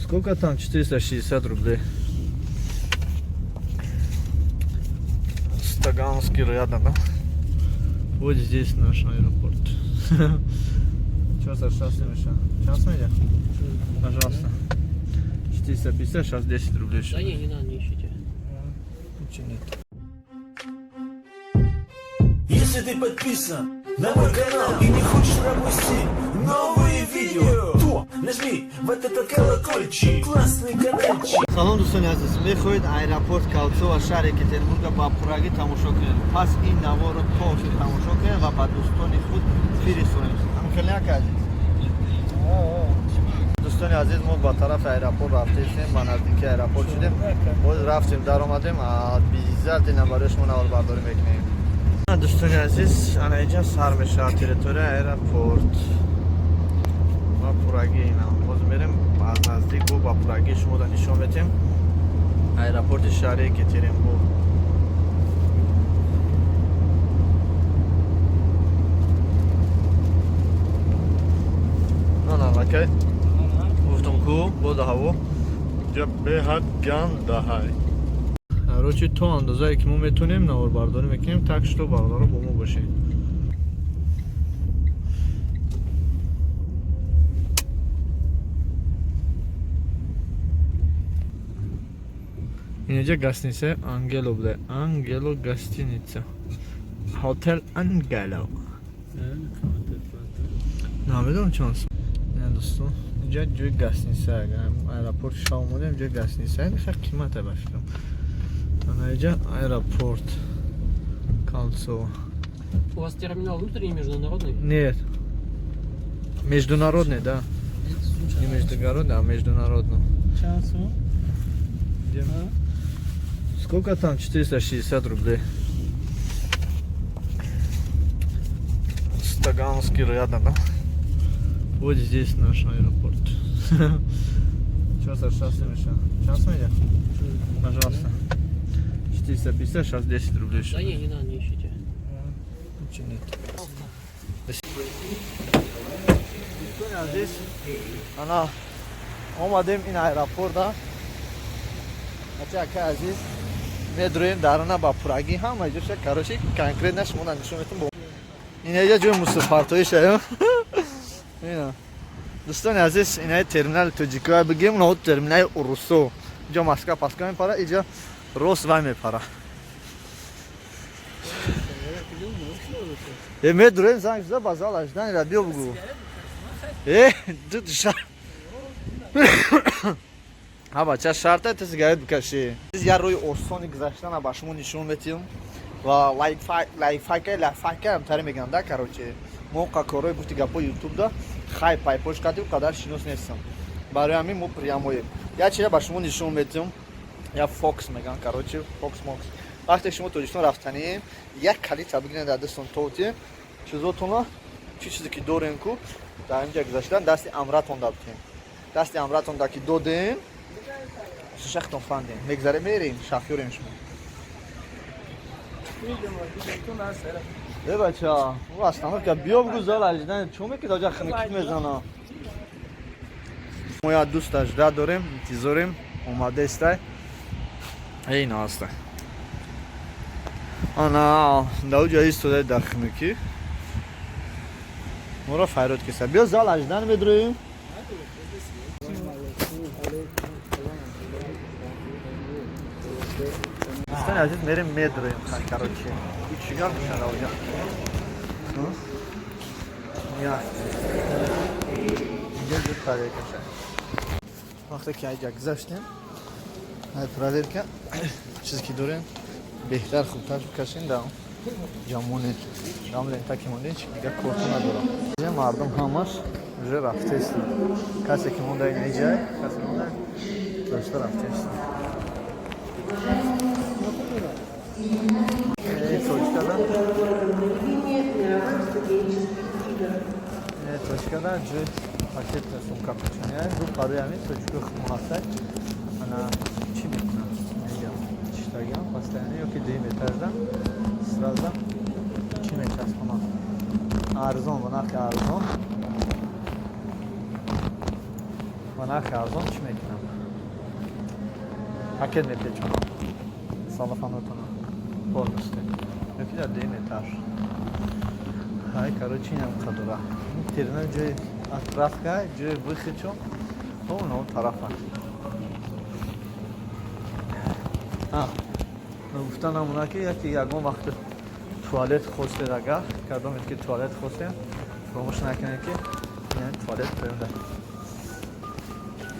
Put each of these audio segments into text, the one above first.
Сколько там? 460 рублей. Таганский рядом, да? Вот здесь наш аэропорт. Что за шассами еще? Частный идет? Пожалуйста. 450, сейчас 10 рублей. Да не надо, не ищите. Ничего нет. Если ты подписан на мой канал и не хочешь пропустить новые видео, то нажми вот этот колокольчик, классный каналчик. Салом дӯстони азиз, мехоҳед аэропорт Калцо ва шаҳри Екатеринбурга ба пуррагӣ тамошо кунед. Пас ин наворо токи тамошо кунед ва ба дӯстони худ фиристонед. Ҳамхеле азиз. Дӯстони азиз, мо ба тарафи аэропорт рафтем, ба наздики аэропорт шудем. Боз рафтем, даромадем, биззати барои шумо наварбардорӣ мекунем. Дӯстони азиз, ана инҷа сар мешавад территорияи аэропорт. Ба пуррагӣ инам. Боз мерем аз наздик ба пуррагӣ шумода нишон медиҳем. Аэропорти шаҳри Екатеринбург. Окей. Гуфтам ку бода ҳаво ҷа беҳад ганда ҳай. Короче, то андозае ки мо метонем наварбардорӣ мекунем, так что бародаро бо мо бошед. Инҷа гостиница Ангело буде. Ангело гостиница. Хотел Ангело. Намедонам чӣ аст. Ина дӯстон, инҷа ҷои гостиница, аэропорт шав омадем, ҷои гостиница. Хеле қимата ба фикрам. Ана инҷа аэропорт Калцо. У вас терминал внутренний, международный? Нет. Международный, да. Не междугородный, а международный. Сколько там? 460 рублей. Таганский рядом, да? Вот здесь наш аэропорт. Что за шассами еще? Частный идет? Пожалуйста. 450, сейчас 10 рублей. Да не надо, не ищите. Ничего нет. Здесь она омадем ин аэропорта. Ачака азиз медроем дарона ба пуррагӣ ҳама ҷоша короче конкретно шумо нишон метон бо ина я ҷои мусофартоӣ шаё ина дӯстони азиз ина терминали тоҷикия бигем но терминали урусо ҷо Москва паска мепара иҷо рост вай мепара медроем занг зада ба зал аждани радио бугу душа бача шарта ты сигарет бикаши. Я рӯи осони гузаштана ба шумо нишон медиҳам ва лайфхака ҳамтаре мегӯям да короче. Мо қакорои гуфти гапо ютубда хай пайпош кардем қадар шинос нестам. Барои ҳамин мо прямоем. Я чия ба шумо нишон медиҳам. Я фокс мегӯям короче, фокс мокс. Вақте шумо тоҷикистон рафтанӣ, як калита бигиред дар дастон тоти. Чизотона, чӣ чизе ки дорем ку дар инҷа гузаштан дасти амратон дадем. Дасти амратон да ки додем. Шахтон фандем. Мегзаре мерим, шофёрем шумо. Бача, у остановка биё бгузал аждан, чо мекид оҷа хникит мезана. Мо я дӯст ажда дорем, интизорем, омадестай. Ин аста. Ана, да уҷа истодаи дар хники. Моро файрод киса. Биё зал аждан медроим. Дӯстони азиз мерем медроем, короче. Чигар мешад оҷа. Я. Инҷа ҷо проверка шад. Вақте ки аҷа гузаштем, ай проверка, чизе ки дорем, беҳтар хубтар бикашем да ҷамонед. Дам лента ки мондем, дигар корту надорам. Инҷа мардум ҳамаш уже рафтестанд. Касе ки монда ин иҷа, касе монда дошта рафтестанд. Точкада ҷои пакетна сумка кучаняй ду барои ҳамин точка мунасаб ана чӣ мекунам мегам чиштагам постоянно ёки 2 метажда сразу чӣ мечаспонам арзон ба нархи арзон من خرزان چی میکنم اکید میپیچم سالفانوتون پولسته میپیچه دیمیتر های کاروچی هم قدره تیرنه جای اطراف که جای بخیچم اون طرفه گفتن همونا که یکی یکم وقت توالت خواسته اگر کدام که توالت خواسته فراموش نکنید که یعنی توالت برنده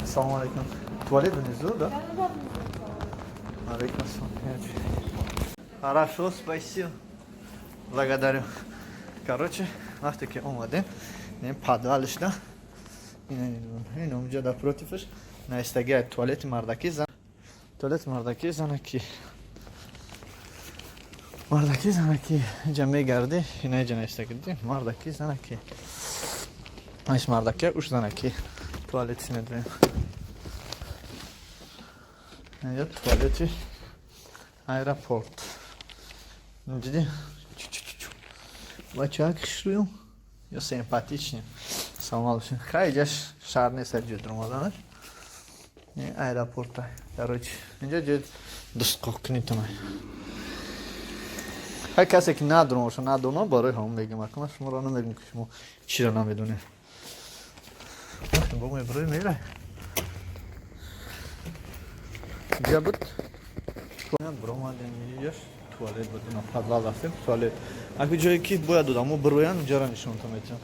السلام علیکم توالет внизу, да? Алейкум ассалам. Хорошо, спасибо. Благодарю. Короче, вахте ки омадем, нем подвалиш, да? Ин онҷа да противаш на истагиа туалети мардаки зан. Туалети мардаки занаки. Мардаки занаки инҷа мегарди, ина инҷа на истагиди, мардаки занаки. Айш мардаки уш занаки. Туалети недвем. Я туалете аэропорт. Видите? Бачак шрую. Я симпатичный. Самолчен. Хайдеш шарный саджет ромаданаш. И аэропорта. Короче, инжа жет дускокни тамай. Хай касе ки надромоша, надоно барои ҳам мегам акна шуморо намегам ки шумо чиро намедонед. Бо меброи мера. Я буд бромадем видишь туалет буд на подвал растем туалет аки ҷое ки бояд одамо бироян ҷара нишонта метавонам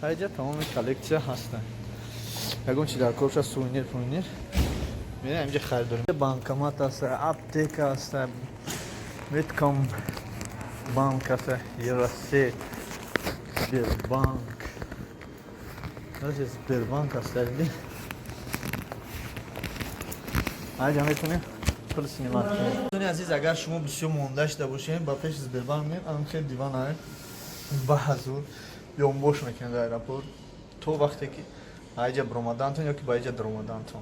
хайҷа тамоми коллексия ҳаста ягон чи дар корша сувенир пувенир мера инҷа харидорим банкомат аста аптека аста метком банк аста евросет сбербанк даже сбербанк аста диди айҷа метонем пул синема дӯни азиз агар шумо бисёр монда шуда бошед ба пеши сбербанк мем ам хел дивана ба ҳазур ёнбош мекунед аэропорт то вақте ки айҷа биромадантон ё ки ба айҷа даромадантон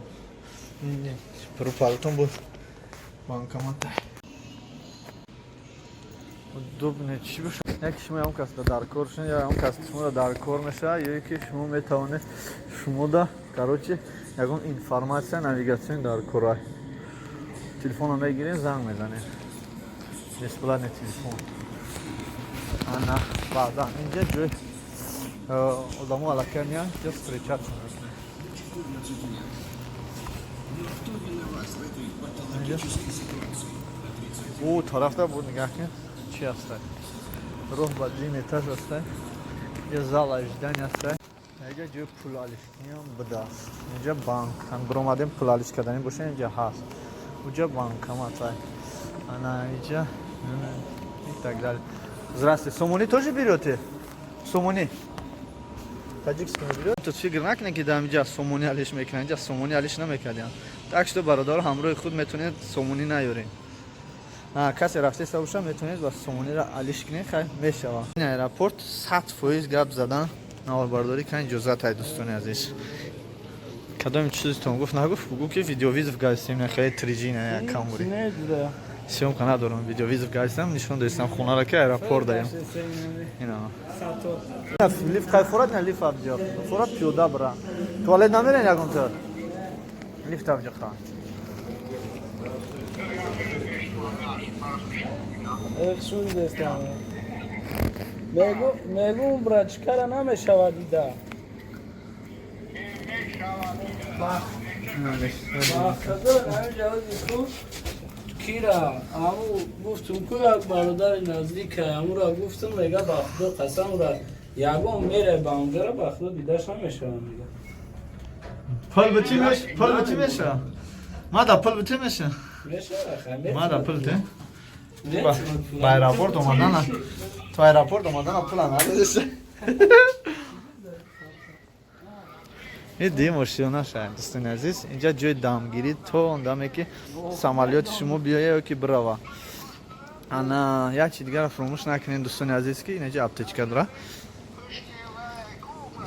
пурпалтон бо банкомат дубне чӣ боша яке шумо ям кас дар кор шуд ё ям кас шуморо дар кор мешавад ё ки шумо метавонед шумода короче ягон информация навигатсиян дар кора телефонро мегирем занг мезанем дисплейни телефон ана баъдан инҷа ҷои одамо аллакай меянд ҷо встречаться мекунем о тарафта буд нигаҳ кун чӣ ҳастад роҳ ба ҷин этаж ҳастад ё зал аждани ҳастад инҷа ҷои пул алишкиам будааст инҷа банк ҳам биромадем пул алиш карданӣ боша инҷа ҳаст уҷа банкомат ана инҷа и так далее здравствуйте сомонӣ тоже берёте сомонӣ таҷикский берёт то фикр накунед ки дар инҷа сомонӣ алиш мекунад инҷа сомонӣ алиш намекардем так что бародаро ҳамроҳи худ метавонед сомонӣ наёред касе рафтеста боша метавонед ва сомониро алиш кунед хай мешавад ин аэропорт 100% гап задан наварбардорӣ кан иҷозат ай дӯстони азиз кадоми чизтон гуфт нагуфт бугӯ ки видеовизов гастем нахае триҷина якам бури сёмка надорам видеовизов гастам нишон доистам хонаро ки аэропорт даем лифт хай фурат на лифт абҷо фурат пиёда бира туалет намерен ягонтар лифт абҷо ха Экшун дестам. Мегу брачкара намешавад ида. Кира, аму гуфтум ку як бародари наздик амура гуфтум мега ба худо қасамра ягон мере ба онҷара ба худо дидаш намешавам дига. пул бичи меша мада пул бичи меша мада пул те ба аэропорт омадана то аэропорт омадана пула нададеша иди мошина шаҳр дӯстони азиз инҷа ҷои дамгирӣ то он даме ки самолёти шумо биёя ё ки бирава ана як чи дигара фаромӯш накунед дӯстони азиз ки инҷа аптечка дора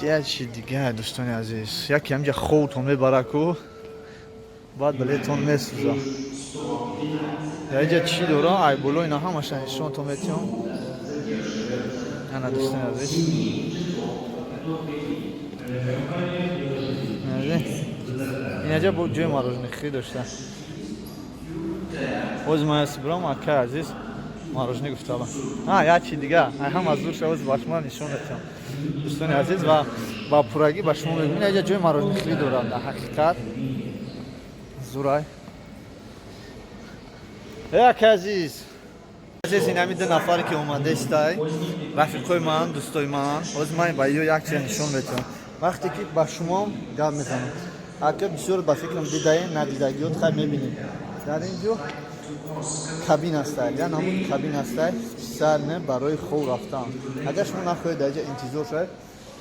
як чи дигар дӯстони азиз яке ҳамҷа ховтон мебараку баъд билетон месӯза яҷа чӣ дора айболо ина ҳамаша нишонтон метиҳам ана дӯстони азиз اینجا با جوی مارژنی خیلی داشتن اوز مایسی برام اکه عزیز مارژنی گفتم یا چی دیگه هم از دور شوز باشما نشون دادم دوستان عزیز و با پورگی با شما میبینید اینجا جوی مارژنی خیلی دارم در حقیقت زورای اکه عزیز این همی دو نفری که اومده استای رفیقای من دوستای من از من با یک چیز نشون بدم وقتی که با شما گپ میزنم اگه بسیار با فکرم دیدای ندیدگیات خیلی میبینید در اینجا کابین است یا نمود کابین است سرنه برای خوب رفتن اگر شما نخواهید اینجا انتظار شد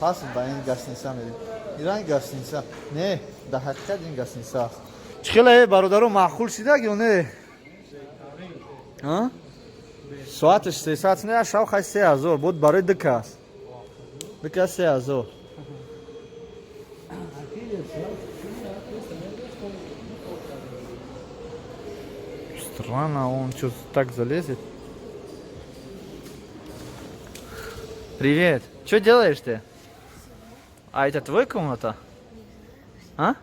پس با این گاستینسا میریم ایران گاستینسا نه در حقیقت این گاستینسا است چخیله برادرو معقول شده یا نه ها ساعتش 3 ساعت نه شاو خیلی 3000 بود برای دکه است دکه 3000 Странно, он что так залезет. Привет. Что делаешь ты? А это твоя комната? А?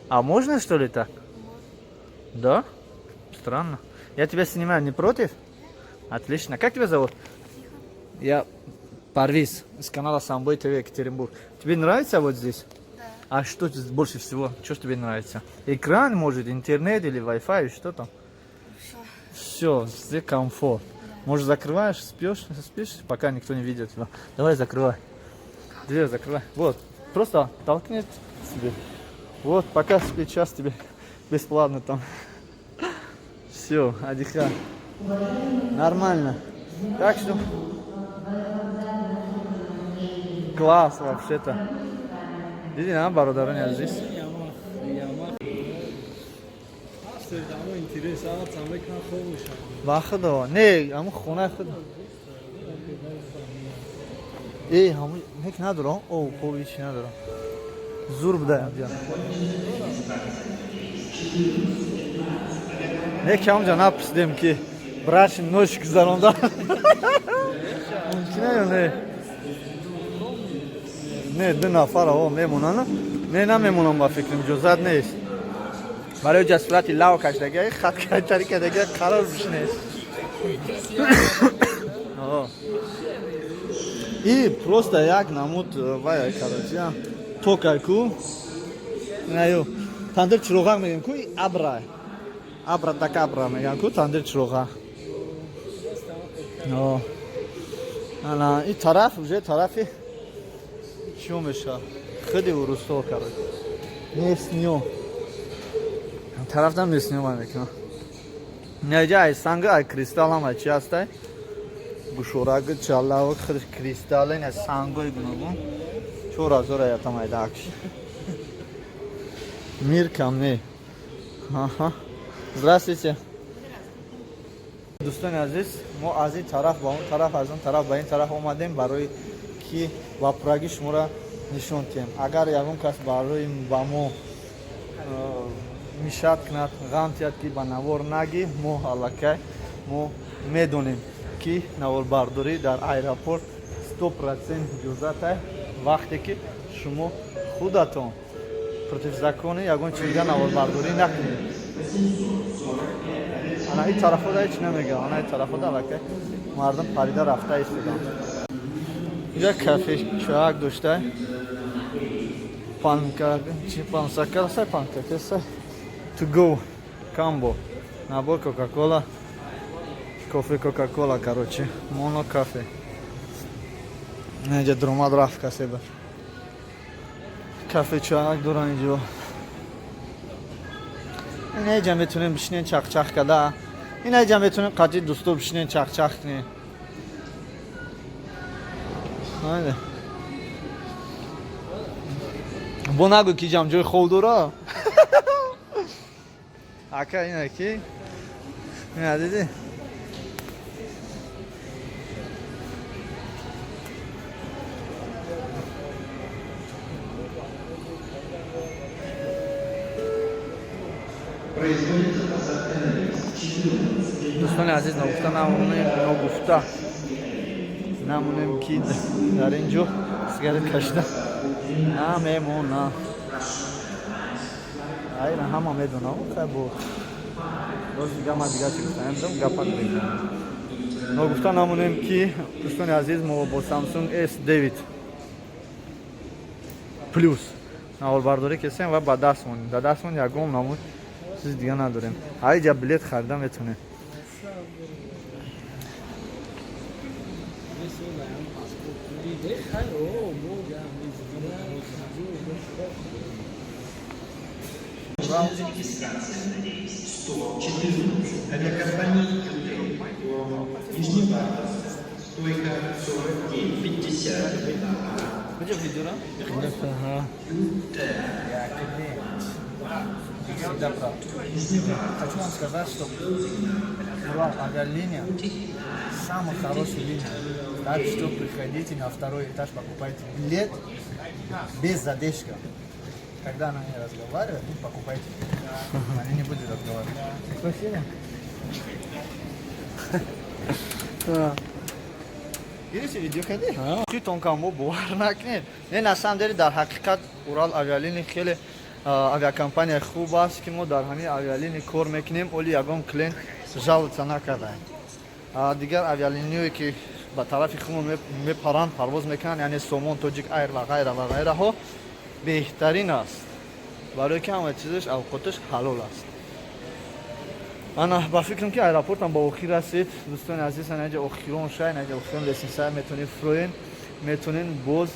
А можно что ли так? Да? Странно. Я тебя снимаю, не против? Отлично. Как тебя зовут? Я Парвиз из канала Самбой ТВ Екатеринбург. Тебе нравится вот здесь? Да. А что здесь больше всего? Что тебе нравится? Экран, может, интернет или Wi-Fi, что там? Все, здесь комфорт. Может, закрываешь, спишь, пока никто не видит тебя. Давай закрывай. Дверь закрывай. Вот, просто толкни себе. Вот, пока спи, час тебе бесплатно там. Все, отдыхай. Нормально. Так что класс вообще-то. Иди на бародарня здесь. واخدا نه همون خونه خود همون هیچ ندارم او هیچ ندارم زور بدهم جان نه که همونجا نپرسیدم که براش نوش گذارونده ممکنه یا نه نه 2 نفر ها میمونن نه نمیمونم با فکرم جزت نیست برای جسورتی لاو کشتگی خط کشتری کدگی قرار بشنه ای просто як намуд вай короче токайку наё тандир чироға меган ку абра такабра меган ку тандир чироға ана и тараф уже тарафи чё меша خیلی ورسو короче неснё тарафдан неснё мекунам неҷа ай санга ай кристалам ай чи ҳастай гушораги чаллао кристалин ай сангои гуногун 4000 аятам ай дакш мир кам не здравствуйте дӯстони азиз мо аз ин тараф ба он тараф аз он тараф ба ин тараф омадем барои ки вапраги шуморо нишон диҳем агар ягон кас барои ба мо мишат кунад ғам тиҳад ки ба навор наги мо аллакай мо медонем ки наворбардорӣ дар аэропорт 100% ҷозат вақте ки шумо худатон противзакони ягон чизга наворбардорӣ накунед ана ин тарафода ҳеч намегӯям ана ин тарафода аллакай мардум парида рафта истоданд инҷа кафешак дошта панкакасай панкакасай to go combo набор кока-кола кофе кока-кола короче моно кафе инҷа дромад рафт касеба кафе чак доран инҷо инҷа метунем бишинем чахчах када инҷа метунем қади дӯсто бишинем чахчах кунем бо нагӯ ки ҷамҷои хов дора ака ина ки ина диди дӯстони азиз ногуфта намонем ки дар ин ҷо сигарет кашида намемонам айна ҳама медонам хай бо роз дига ман дига чӣ гуфтаам гапак бегӯям ногуфта намонем ки дӯстони азиз мо бо Samsung S9 Plus наварбардорӣ кесем ва ба даст монем ба даст мон ягон намуд чизи дига надорем ҳар ҷа билет харида метавонем Хочу вам сказать, что Урал авиалиния самая хорошая линия. Так что приходите на второй этаж, покупайте билет без задержки. Когда она не разговаривает, вы покупайте. Она не будет разговаривать. Спасибо. Видите, видео ходи? Чуть тонко мо бовар нет. Не, на самом деле, дар ҳақиқат Урал авиалиния хеле авиакомпания хуб аст ки мо дар ҳамин авиалиния кор мекунем, оли ягон клиент жалобатса накардаем. Дигар авиалиниёе ки ба тарафи худмон мепаранд, парвоз мекунанд, яъне Сомон, Тоҷик Айр ва ғайраҳо беҳтарин аст. Барои ки ҳама чизаш авқоташ ҳалол аст. Ана ба фикрам ки аэропортам ба охир расид. Дӯстони азиз, наҷа охирон шай, наҷа охирон лесенсия метавонед фурӯен, метавонед боз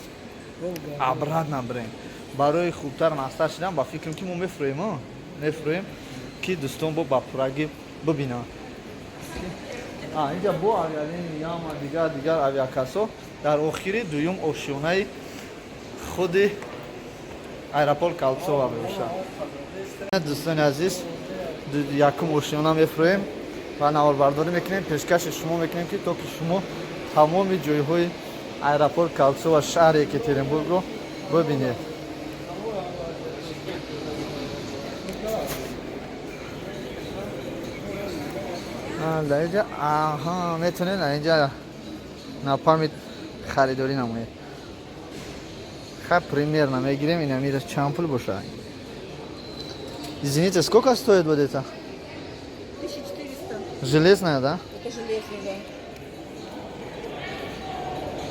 абрад набирен. Барои хубтар мастар шидан ба фикрам ки мо мефурӯем ки дӯстон бо ба пурагӣ бибинанд. Инҷа бо авиалинияи яма дигар авиакасо дар охири дуюм ошёнаи худи аэропорт Калцова мебошад. Дӯстони азиз, якум ошёна мефурӯем ва наварбардорӣ мекунем, пешкаши шумо мекунем ки то ки шумо тамоми ҷойҳои аэропорт Калцова шаҳри Екатеринбургро бибинед. дар инҷа метавонед дар инҷа на памят харидорӣ намоед. Хай примерно мегирем, инамира чанд пул бошад? Извините, сколько стоит вот это? 1400. Железная, да? Это железный, да.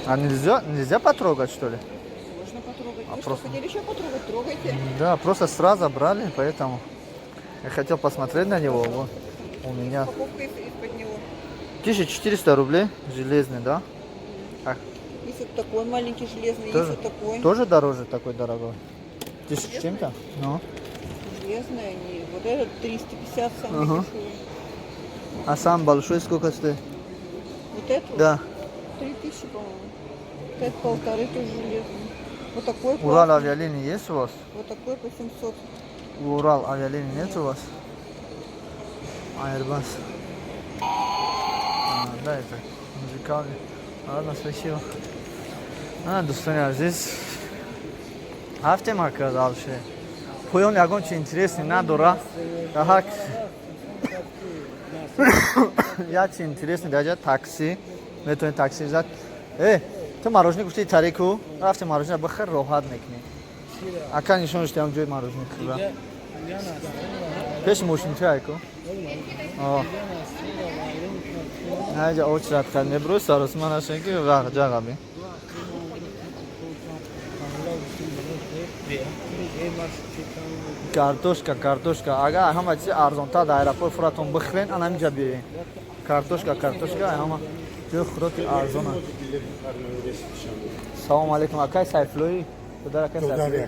А нельзя потрогать, что ли? Можно потрогать. Вы просто- что, хотели еще потрогать? Трогайте. Да, просто сразу брали, поэтому я хотел посмотреть на него. Вот. У меня Упаковка из-под него. 1400 рублей, железный, да? Есть вот такой маленький железный, Тоже? есть вот такой. Тоже дороже такой дорогой? 1000 с чем-то? Ну. Железный они. Вот этот 350 самый Ага. дешевый. А сам большой сколько стоит? Вот этот Да. 3000, по-моему. Вот этот 1500 тоже железный. Вот такой Урал классный. авиалинии есть у вас? Вот такой по 700. Урал авиалинии нет у вас? Airbus. Да, это музыкальный. Ладно, спасибо. Дӯстони азиз, ҳафте марказ алше. Поён ягон чи интересный надора. Ҳак я чи интересный даҷа такси. Метавонед такси взад. Ту мороженое гуфти тарику? Рафти мороженое бихар роҳат мекунӣ. Ака нишонаш дам ҷои мороженое хӯрда. Пеши мошинча айку? Наҷа очрат кад мебурӯи саросман ашен ки ҷаға би. Картошка. Агар ҳама чизи арзонтар дар аэропорт фуратон бихӯрен, ана ҳаминҷа биёен. Картошка, ҳама ҷои хӯроки арзон аст. Салому алейкум. Акай Сайфуллои? Додар акай Сайфуллои?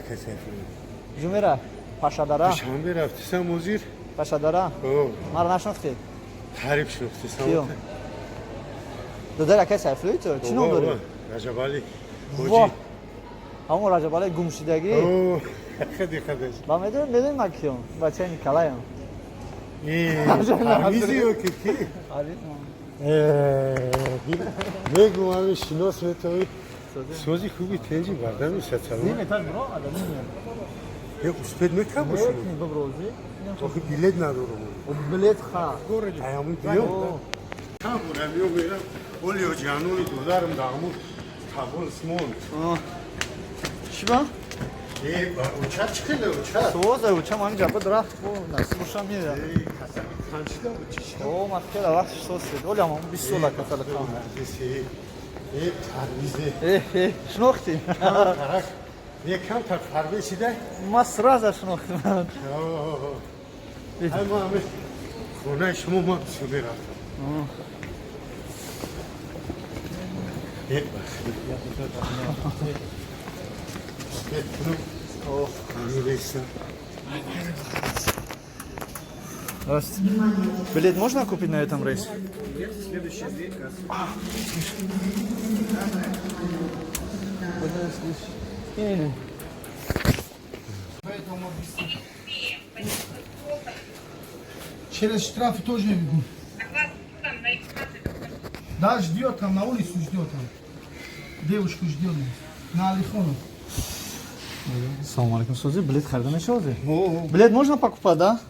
Ҷумера, Пашадара? Шанбе рафтисам озир? Пашадара? Маро нашнохтед? Қариб шнохтисам. Киё? Додар акай Сайфуллои ту? Чӣ ном дорӣ? Раҷабали. Во! Ҳамон Раҷабалии гумшудагӣ? Хади. Ба медонӣ ман киём? Бачаи Николаем. Ҳамизи ё ки ки? Мегум ҳамин шинос метавӣ. Сози хуби тенҷи бардами сацалон. Неметад бро, адамӣ Ё успед мекам бошад. биброзӣ? Охи билет надорам. Билет ха. Аямун биё. Камурам ё мерам. Олиё ҷанони додарам дағмур табон смон. Чӣ ба? اوچا چخیله اوچا سوز اوچا من جابه درخت بو نسیمشم میره تنشیده اوچیشتا او مخکل وقت سوز سید ولی هم 20 سولا کتل کام دیسی ترویزه اه شنوختی طرف یکم تا پرویزیده ما سراز شنوختی من اما همه خونه شما ما بسیده رفتم یک Здравствуйте. Билет можно купить на этом рейсе? Есть следующий двигатель. Через штраф тоже. Да, ждет там, на улицу ждет там. Девушку ждет. На Алихону. Салам алейкум. Сози, билет خریده نشده. Билет можно покупать, да?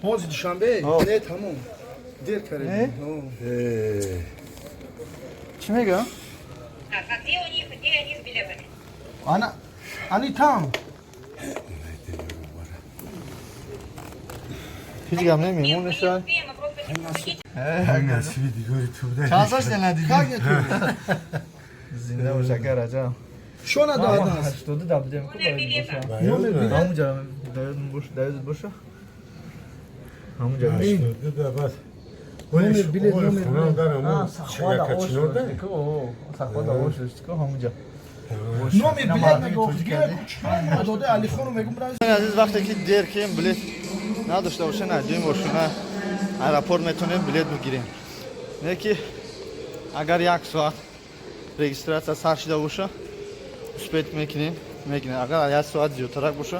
Поздно Душанбе. Нет, тамом. Дер карем. Чӣ мега? А где у них, где они с билетами? Они там. هیچ گم نمیمون نشد. Успеем, мы просто не помогите. نصیبی دیگاری تو بوده چند سالش ندیدی؟ Как это? زنده و شکر عجب. Что надо от нас? 80 دبلیدم کو باید باشه. Номер билета. همونجا داید باشه. همونجا دو بعد Номер билет, номер خونه билет. دارم اون سخواده چیکا چینور ده سخواده آشش که همونجا. Номер билет نگو. Где кучка доде Алихону мегум браз. عزیز وقتی که دیر کیم بلیت نداشته باشه ندیم باشه نه аэропорт میتونیم بلیت بگیریم. نه که اگر یک ساعت رجیستراسیون سر شده باشه اسپید میکنیم اگر یک ساعت زیادتر باشه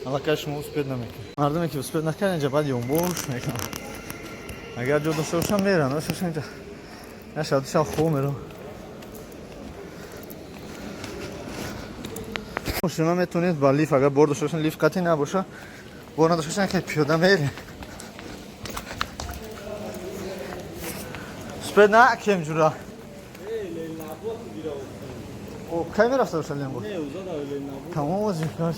البته شما اسپید نمیکنیم. مردمی که اسپید نکنن اینجا بعد یومبوش میکنن. اگر جدا داشته باشن میرن واسه اینجا نشادشان خوب میرن. شما میتونید با لیف اگر برد داشته باشن لیف قطعی نباشه برد نداشته باشن که پیاده میرین. اسپید نه کم جورا او کی میرفته باشه لیمبو تمام وزیر کارش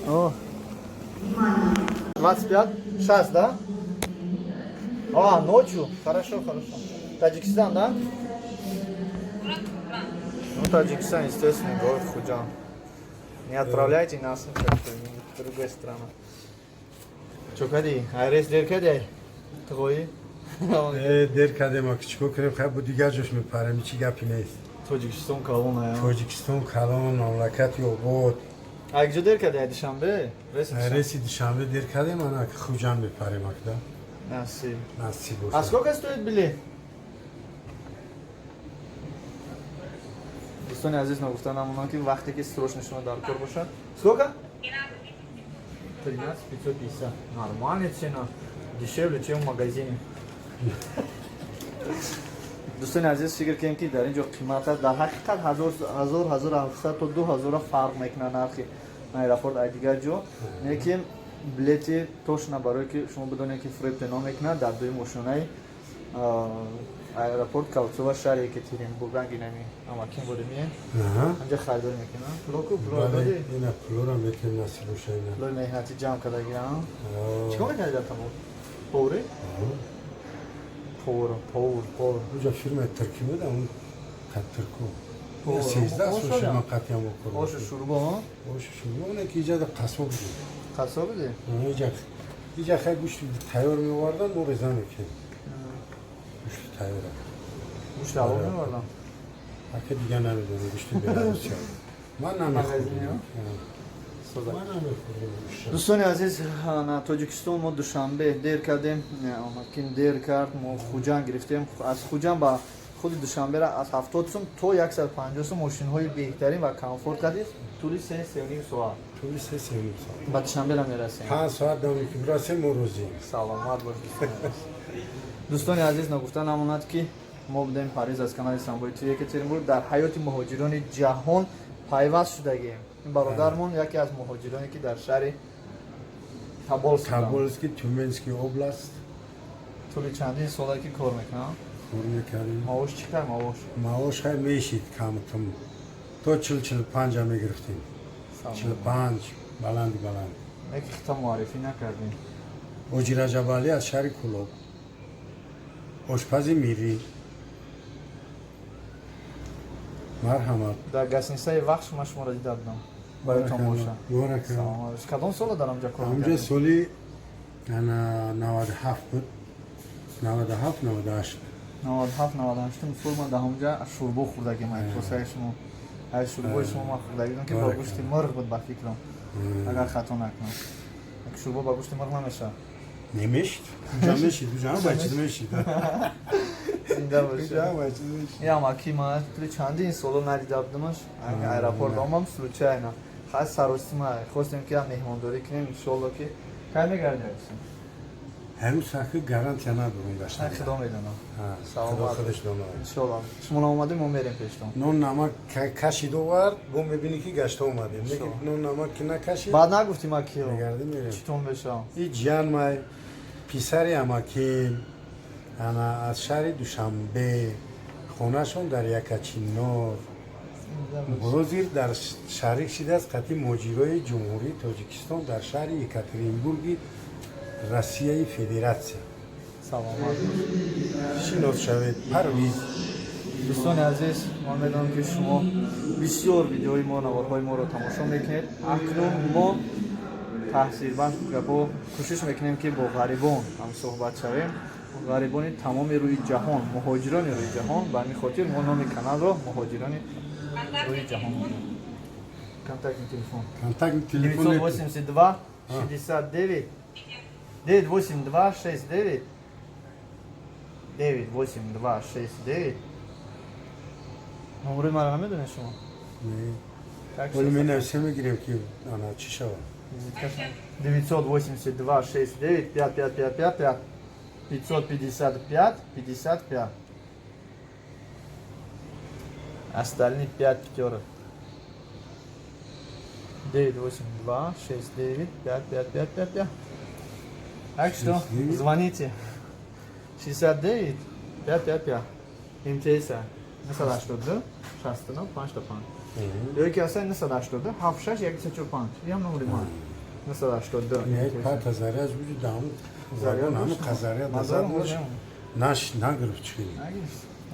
о 25 6 да ночью хорошо Таджикистан да ну Таджикистан естественно город Худжан не отправляйте нас в другую страну чё кади айрес дер кади твои دیر کده ما کچکو کنیم خیلی بود دیگر جوش میپرم چی گپی نیست Tacikistan kalon ya. تاجیکستان کلان مملکت یا بود Akıcı der ki dedi şambe. رسی دوشنبه دیر کده من که خوجم میپرم اکده Nasıl? نصیب باشه A skолько стоит билет? دوستان عزیز نگفتن همونا که وقتی که срочно شما در کار باشه. Сколько? 13,550. Нормальная цена. Дешевле, чем в магазине. دوستان عزیز فکر کنیم که در اینجا قیمت در حقیقت 1700 تا 2000 فرق میکنه نرخ ایرپورت دیگر جا لیکن بلیت توش برای که شما بدونید که فریب پیدا میکنه در دوی ماشینای ایرپورت کالچووا شهر یکترینبورگ نمی اما کیم بوده میه اینجا خریداری میکنه پلوکو بله اینا پلورا میتونم نصیب باشه اینا پلوی مهنتی جمع کرده گیرم چیکار میکنی در تمام؟ پوره؟ پور اونجا فیلم ترکی بود اون قد ترکو 13 سوش من قطعی هم بکنم باشه شروع با ما؟ باشه شروع اونه که ایجاد قصاب بود قصاب بده؟ ایجا خیلی گوشت تیار میواردن ما رزا میکنیم گوشت تیار گوشت عوام میواردن؟ حکه دیگه نمیدونه گوشت بیرون چه من نمیخورم دوستان عزیز تاجیکستان ما دوشنبه دیر کردیم که دیر کرد ما خوجان گرفتیم از خوجان با خود دوشنبه را از 70 سوم تا 150 ماشین های بهترین و کامفورت کردیم طولی 3.5 ساعت طولی 3.5 ساعت بعد دوشنبه را میرسیم 5 ساعت داریم که برسیم موروزی سلامت باشید دوستان عزیز نگفتن هموند که ما بودیم پاریس از کانال استانبول توی یکترینبورگ در حیات مهاجران جهان پیوست شدگیم این برادرمون یکی از مهاجرانی که در شهر تابولسکی تومنسکی اوبلاست طولی چندین ساله که کار میکنم کار میکنیم معاش چقدر معاش معاش خیلی میشید کم تو 40-45 هم میگرفتیم. 45 بلند. یک خطا معرفی نکردیم. حاجی رجب علی از شهر کلوب، آشپز میری. مرحمت. در گسنیسه وقت شما را دیده بودم. باید تماشا. بارک الله. سلام علیکم. کدام سال در آنجا کار اونجا کردید؟ سالی 97 بود. 97 98. 97 98 سال ما در آنجا شوربه خوردگی ما توسعه شما. از شوربه شما ما خوردگی که با گوشت مرغ بود با فکرم. اگر خطا نکنم. یک شوربه با گوشت مرغ نمیشه. نمیشت. اونجا میشید. اونجا هم باید میشید. زنده باشه. یا ما کی ما توی چندین سال ندیده بودمش. اگه ایرپورت آمدم سلوچه اینا. خاص سراستی ما خواستیم که مهمانداری کنیم ان شاء الله که کار می‌گردیم. هنوز سخت گارانتی ندارم داشتم. خدا میدونم. سلام خودش دونه. ان شاء الله. شما اومدیم ما میریم پیشتون. نون نمک کشید آورد بو میبینی که گشته اومدیم. لیکن نون نمک که نکشید. بعد نگفتیم ما کیو. میگردیم میریم. چطور بشه؟ این جان مای پیسری اماکین انا از شهر دوشنبه خونهشون در یکچینور بروزیر در شهر شده از قطعی مجیرای جمهوری تاجیکستان در شهر یکاترینبورگ روسیه فدراسیون. سلامت. شناس شوید پرویز. دوستان عزیز ما میدونم که شما بسیار ویدیوهای ما نوارهای ما رو تماشا میکنید. اکنون ما تحصیل بخش گپو کوشش میکنیم که با غریبان هم صحبت شویم. غریبان تمام روی جهان، مهاجران روی جهان. به همین خاطر ما نام کانال رو مهاجران روی جهان می‌دیم. کنتاکت تلفن. Контактный телефон. 982 69 982 69 982 69 номер ما رو نمیدونید شما؟ ولی می نویسیم میگیریم که آنها چی شود. 982 69 5555 555 55 остальные 5 пятерок. 982 69 5555. Так что звоните. 69 555. МТС. Mesela 84 69 55. Diyor ki sen nasıl 84 hafşaş 145. Yam numara mı? Nasıl 84? یک پات هزاری از وجود دام. زریان همه قزاری Mazar دزد mı باش. hocam? نش نگرفت چی.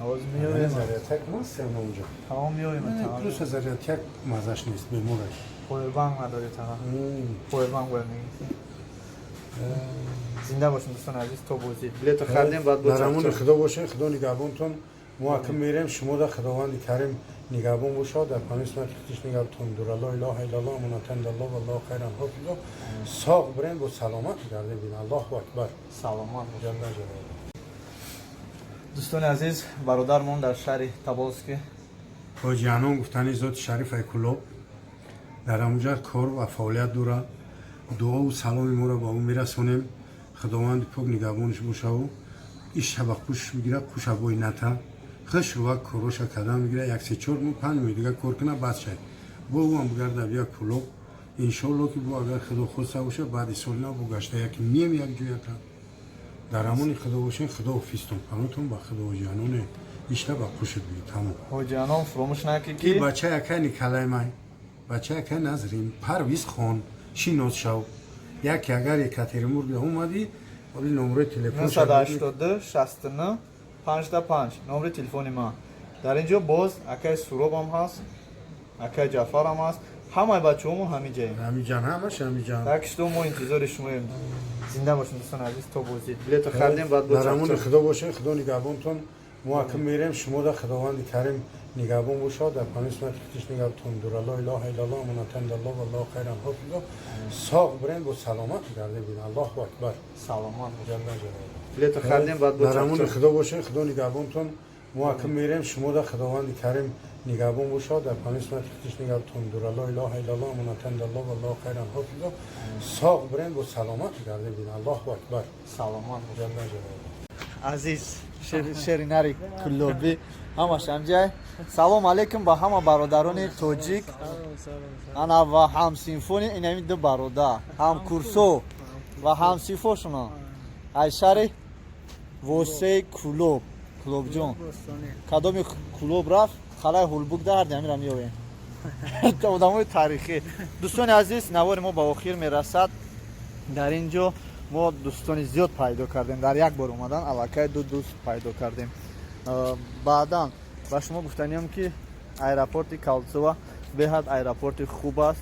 Ağız mı نه yiyor? زریعه تک نستیم اونجا. Tamam yiyor mu? Tamam. پلوس زریعه تک مزش نیست بیمورش. Poyban نداره tamam. Poyban vermeyin. زنده باشین دوستان عزیز تا بازید. بلیط خریدیم بعد با درمون خدا باشه خدا نگهبانتون محکم میریم شما در خداوند کریم نگهبان باشه در پانیس نتیجش نگهبتون دور الله اله الا الله منتند الله والله خیر حافظ ساق برین با سلامت گرده بین الله اکبر سلامت جل جلاله. دوستان عزیز برادرمون در شهر تبالسکی حاجی انون گفتنی ذات شریف کلوب در اونجا کار و فعالیت داره. دعا و سلام ما رو با اون میرسونیم. خداوند پاک نگهبانش باشه و این شب خوش میگیره خوش ابوی نتا خش رو کاروش کدام میگیره یک سه چهار مو پنج میگه کار کنه بعد شد با اون بگرده بیا کلوب ان شاء الله که با اگر خدا خواسته باشه بعد سال نه با گشته یک میم یک جویا تا در همون خدا باشه خدا فیستون پنوتون با خدا جانونه ایشتا با خوشت بی تمام حاجیانم فراموش نکنید کی که بچه یکی کلمه بچه یکی نظریم پرویز خان شینوز شو یک اگر یکاترینبورگ اومدی ولی نمره تلفن 982 69 55 نمره تلفن ما در اینجا باز اکای سروب هم هست اکای جعفر هم هست همه بچه همون همین جاییم همیجان همش همیجان تاکشتو ما انتظار شماییم زنده باشین دوستان عزیز تا بازید بلیط خریدیم بعد با در همون چکچک خدا باشه خدا نگهبانتون محکم میریم شما در خداوند کریم نگهبان باشه در پانیس نتیجش نگهبتون دور الله اله الا الله منتند الله والله خیر حافظ ساق برین با سلامت گرده بین الله اکبر سلامت جل جلاله. بلیط خریدیم بعد با در همون چکچک خدا باشه خدا نگهبانتون محکم میریم شما در خداوند کریم نگهبان باشه در پانیس نتیجش نگهبتون دور الله اله الا الله منتند الله والله خیر حافظ ساق برین با سلامت گرده بین الله اکبر سلامت جل جلاله. عزیز شریناری کلوبی همش همجای سلام علیکم با همه برادران توجیک انا و هم سیمفونی اینمی دو برادر هم کورسو و هم سیفوشونا از شهر وسه کلوب جون کدام کلوب رفت خلای هولبوک در دمی را میوین одамои таърихӣ. Дӯстони азиз, навори мо ба охир мерасад. Дар ин ҷо мо дӯстони зиёд пайдо кардем. Дар як бор омадан аллакай ду дӯст пайдо кардем. Баъдан ба шумо гуфтаниям ки аэропорти Калцова беҳад аэропорти хуб аст.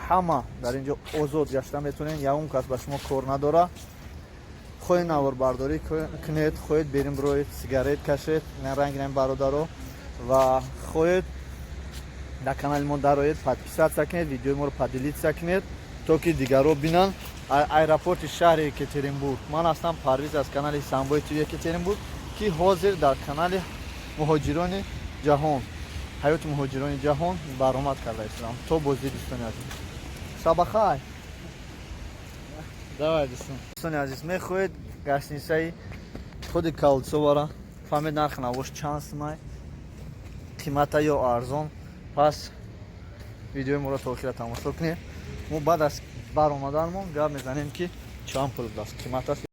Ҳама дар ин ҷо озод гашта метавонед. Ягон кас ба шумо кор надорад. хоҳед наворбардорӣ кунед, хоҳед берим роҳи сигарет кашед, рангинами бародаро, ва хоҳед дар канали мо дароед, подписатсия кунед, видеои моро поделитсия кунед, то ки дигарро бинанд. Аэропорти шаҳри Екатеринбург. Ман ҳастам Парвиз аз канали Самбой ТВ Екатеринбург, ки ҳозир дар канали муҳоҷирони ҷаҳон, ҳаёти муҳоҷирони ҷаҳон баромад карда истодам. То бозди дӯстони азиз. Шабахай. Давай дӯстон. Дӯстони азиз, мехоҳед гостиницаи худи Калцовара фаҳмед нархи навош чанд сумай, қимата ё арзон? Пас видеои моро то охира тамошо кунед. Мо баъд аз баромаданмон гап мезанем ки чанд пул аст, қимат аст.